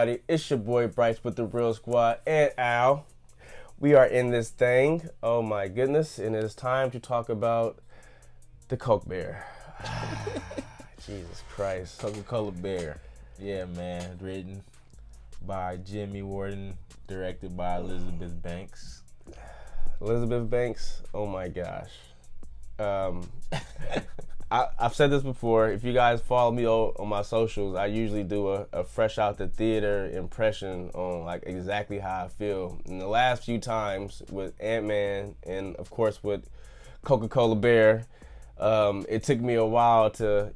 everybody? It's your boy Bryce with the Real Squad and Al. We are in this thing. Oh my goodness. And it is time to talk about the Coke Bear. Jesus Christ. Coca-Cola Bear. Yeah, man. Written by Jimmy Warden, directed by Elizabeth Banks. Elizabeth Banks, oh my gosh. I've said this before. If you guys follow me on my socials, I usually do a fresh out the theater impression on like exactly how I feel. In the last few times with Ant-Man and of course with Coca-Cola Bear, it took me a while to,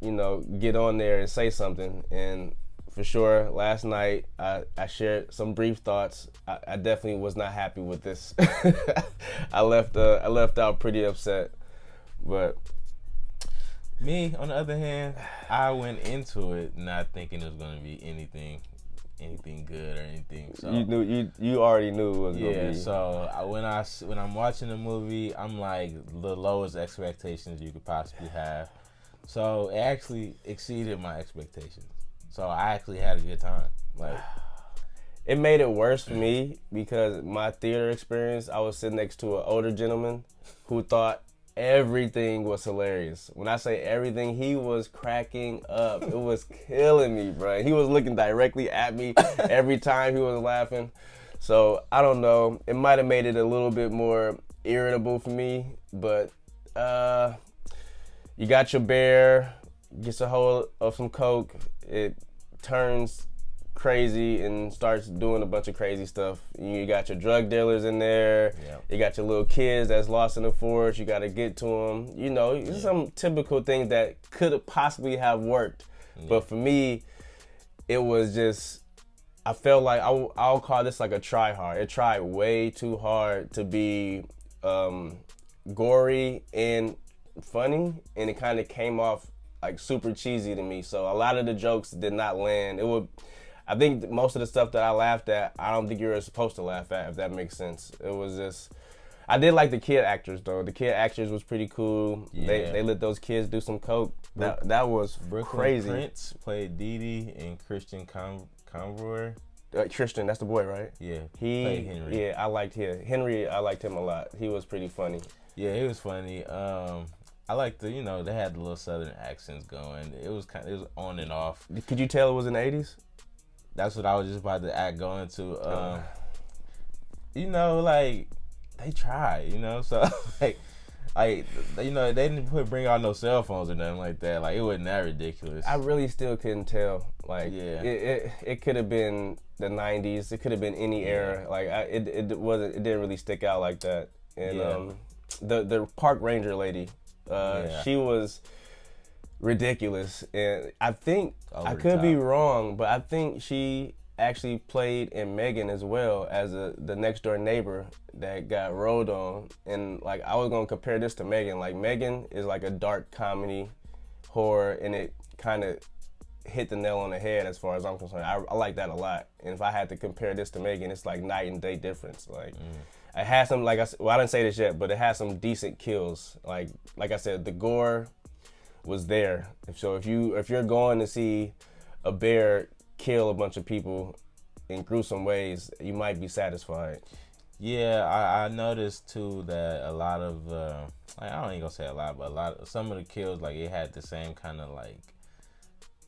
get on there and say something. And for sure, last night I shared some brief thoughts. I definitely was not happy with this. I left out pretty upset, but. Me, on the other hand, I went into it not thinking it was going to be anything good or anything. So You already knew it was going to be. Yeah, so when I'm watching the movie, I'm like the lowest expectations you could possibly have. So it actually exceeded my expectations. So I actually had a good time. It made it worse for me because my theater experience, I was sitting next to an older gentleman who thought everything was hilarious. When I say everything, he was cracking up. It was killing me, bro. He was looking directly at me every time he was laughing. So I don't know. It might have made it a little bit more irritable for me, but you got your bear, gets a hold of some Coke, it turns crazy and starts doing a bunch of crazy stuff. You got your drug dealers in there. Yep. You got your little kids that's lost in the forest. You got to get to them. Some typical things that could possibly have worked. Yeah. But for me, it was just, I felt like I'll call this like a try hard. It tried way too hard to be gory and funny, and it kind of came off like super cheesy to me. So a lot of the jokes did not land. I think most of the stuff that I laughed at, I don't think you were supposed to laugh at, if that makes sense. It was just, I did like the kid actors though. The kid actors was pretty cool. Yeah. They let those kids do some coke. That was Brooklyn crazy. Prince played Dee Dee and Christian Conroy. Christian, that's the boy, right? Yeah. He played Henry. Yeah, I liked him. Henry, I liked him a lot. He was pretty funny. Yeah, he was funny. I liked they had the little southern accents going. It was on and off. Could you tell it was in the 80s? That's what I was just about to go into. They tried, so they didn't bring out no cell phones or nothing like that. Like, it wasn't that ridiculous. I really still couldn't tell. Like, yeah. It could have been the 90s. It could have been any era. Like, it didn't really stick out like that. And the park ranger lady, she was ridiculous, and I think I could be wrong, but I think she actually played in Megan as well as the next door neighbor that got rolled on. And like, I was gonna compare this to Megan. Like, Megan is like a dark comedy horror, and it kind of hit the nail on the head as far as I'm concerned. I like that a lot. And if I had to compare this to Megan, it's like night and day difference. Like, it had some, I didn't say this yet, but it had some decent kills. Like I said, the gore was there. So if you're going to see a bear kill a bunch of people in gruesome ways, you might be satisfied. Yeah, I noticed too that a lot of I don't even gonna say a lot, but some of the kills, like, it had the same kind of like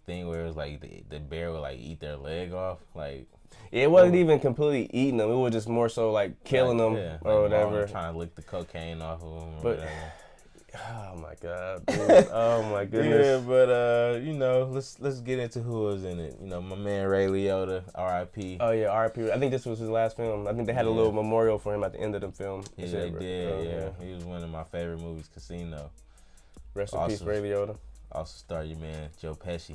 thing where it was like the bear would like eat their leg off. Like, it wasn't even completely eating them. It was just more so like killing them or whatever. Trying to lick the cocaine off of them or but, whatever. Oh my God, dude. Oh my goodness. Yeah, but let's get into who was in it. My man Ray Liotta, R.I.P. Oh yeah, R.I.P. I think this was his last film. I think they had a little memorial for him at the end of the film. Yeah, they did. Yeah, he was one of my favorite movies, Casino. Rest in peace, Ray Liotta. Also starred your man Joe Pesci,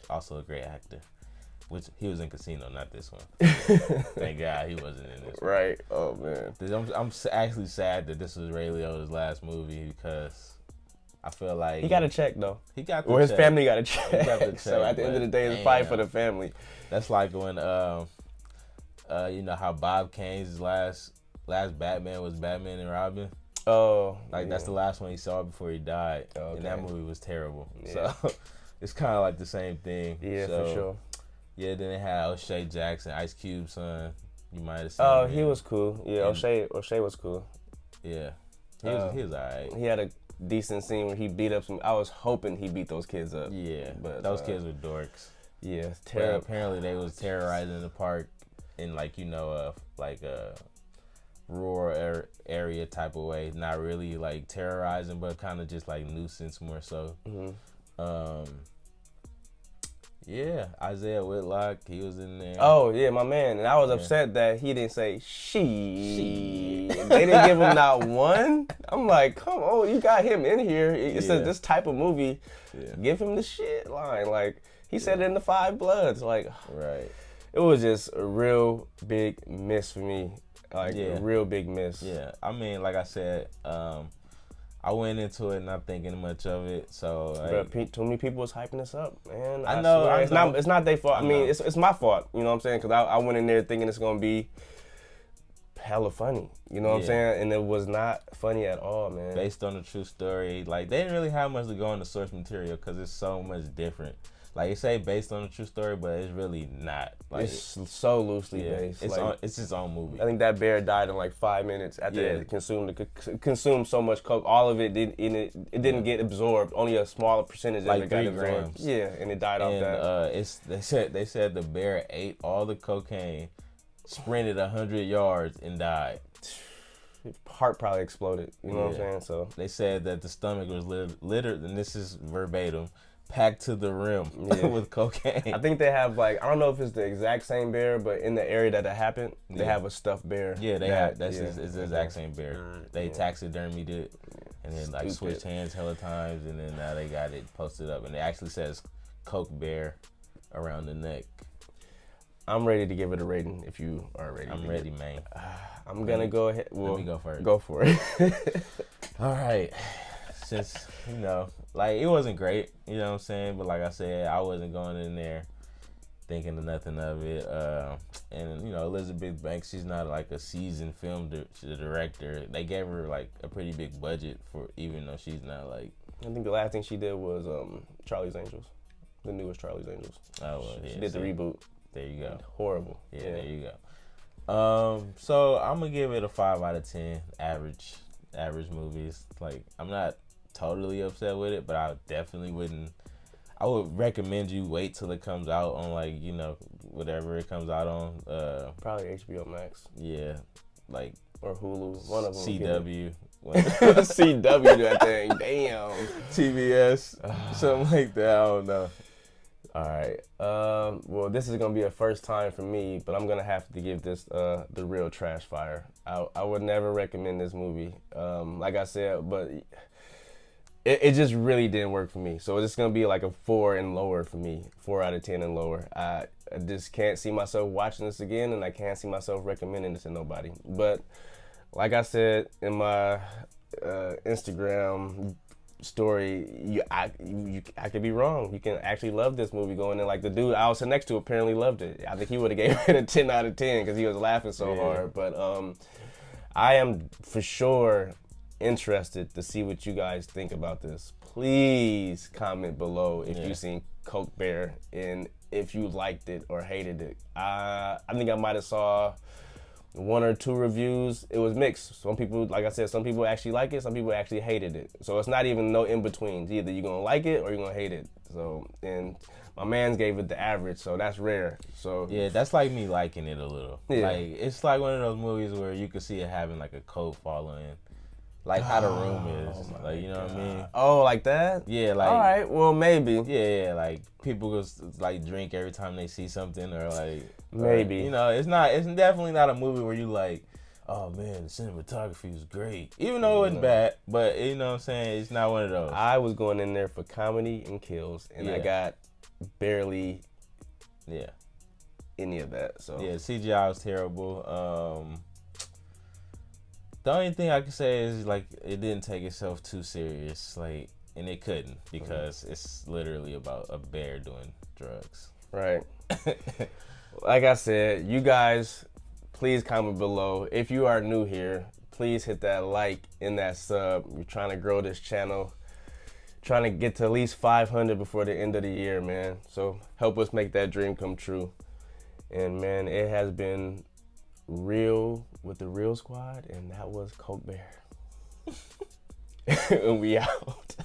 also a great actor. Which he was in Casino, not this one. Thank God he wasn't in this one. Right. Oh man. I'm actually sad that this was Ray Liotta's last movie because I feel like he got a check though. He got the check. Or his check. Family got a check. He got the check. So at the end of the day, it's a fight for the family. That's like when how Bob Kane's last Batman was Batman and Robin. Oh. That's the last one he saw before he died. Okay. And that movie was terrible. Yeah. So it's kind of like the same thing. Yeah, for sure. Yeah, then they had O'Shea Jackson, Ice Cube's son. You might have seen Oh, him. he was cool. Yeah, And- O'Shea was cool. Yeah, he was alright. He had a decent scene where he beat up some. I was hoping he beat those kids up. Yeah, but those kids were dorks. Yeah, But terrible. apparently they was terrorizing the park in like like a rural area type of way. Not really like terrorizing, but kind of just like nuisance more so. Mm-hmm. Yeah, Isaiah Whitlock, he was in there. Oh yeah, my man, and I was upset that he didn't say she. They didn't give him not one. I'm like, come on, you got him in here. It's this type of movie. Yeah. Give him the shit line. Like he said it in the Five Bloods. Like, right. It was just a real big miss for me. Like a real big miss. Yeah, I mean, like I said, I went into it not thinking much of it, so too many people was hyping this up, man. I know. It's not their fault. I mean, it's my fault. You know what I'm saying? Because I went in there thinking it's gonna be hella funny. You know what I'm saying? And it was not funny at all, man. Based on a true story, like they didn't really have much to go into source material because it's so much different. Like you say, based on a true story, but it's really not. Like it's so loosely based. It's its own movie. I think that bear died in like 5 minutes after it consumed so much coke. All of it didn't get absorbed. Only a smaller percentage like of it got 3 absorbed. grams. Yeah, and it died off that. They said the bear ate all the cocaine, sprinted 100 yards, and died. Heart probably exploded. You know what I'm saying? So they said that the stomach was littered, and this is verbatim, packed to the rim with cocaine. I think they have I don't know if it's the exact same bear, but in the area that it happened, they have a stuffed bear. Yeah, they have. It's the exact same bear. They taxidermied it, and then switched hands hella times, and then now they got it posted up, and it actually says Coke Bear around the neck. I'm ready to give it a rating if you are ready. I'm ready, man. I'm gonna go ahead. Well, let me go first. Go for it. All right. Since it wasn't great, you know what I'm saying, but like I said, I wasn't going in there thinking of nothing of it. And Elizabeth Banks, she's not like a seasoned film director. They gave her like a pretty big budget for, even though she's not like. I think the last thing she did was Charlie's Angels, the newest Charlie's Angels. Oh well, she did the reboot. There you go. Horrible. Yeah, there you go. So I'm gonna give it a 5 out of 10. Average movies. Like, I'm not totally upset with it, but I definitely wouldn't. I would recommend you wait till it comes out on whatever it comes out on. Probably HBO Max. Yeah, or Hulu. One of them. CW. CW, that thing. Damn. TBS. Something like that. I don't know. All right. Well, this is gonna be a first time for me, but I'm gonna have to give this the real trash fire. I would never recommend this movie. Like I said, but it just really didn't work for me. So it's gonna be like a 4 and lower for me. 4 out of 10 and lower. I just can't see myself watching this again, and I can't see myself recommending this to nobody. But like I said in my Instagram story, I could be wrong. You can actually love this movie going in. Like the dude I was sitting next to apparently loved it. I think he would have gave it a 10 out of 10 because he was laughing so hard. But I am for sure interested to see what you guys think about this. Please comment below if you've seen Coke Bear and if you liked it or hated it. I think I might have saw 1 or 2 reviews. It was mixed. Some people, like I said, some people actually like it, some people actually hated it. So it's not even no in-betweens. Either you're gonna like it or you're gonna hate it. So, and my man's gave it the average, so that's rare. So yeah, that's like me liking it a little. Yeah. Like, it's like one of those movies where you could see it having like a cult following. Like How the Room is. Like, you know what I mean? Oh, like that? Yeah, like. All right, well, maybe. Yeah, like people just like drink every time they see something, or like. Maybe. Or, it's definitely not a movie where you like, oh man, the cinematography is great. Even though it wasn't bad, but you know what I'm saying? It's not one of those. I was going in there for comedy and kills, and I got barely any of that. So yeah, CGI was terrible. The only thing I can say is like it didn't take itself too serious, like, and it couldn't because it's literally about a bear doing drugs. Right. Like I said, you guys, please comment below. If you are new here, please hit that like and that sub. We're trying to grow this channel. trying to get to at least 500 before the end of the year, man. So help us make that dream come true. And man, it has been real with the Real Squad, and that was Coke Bear. And we out.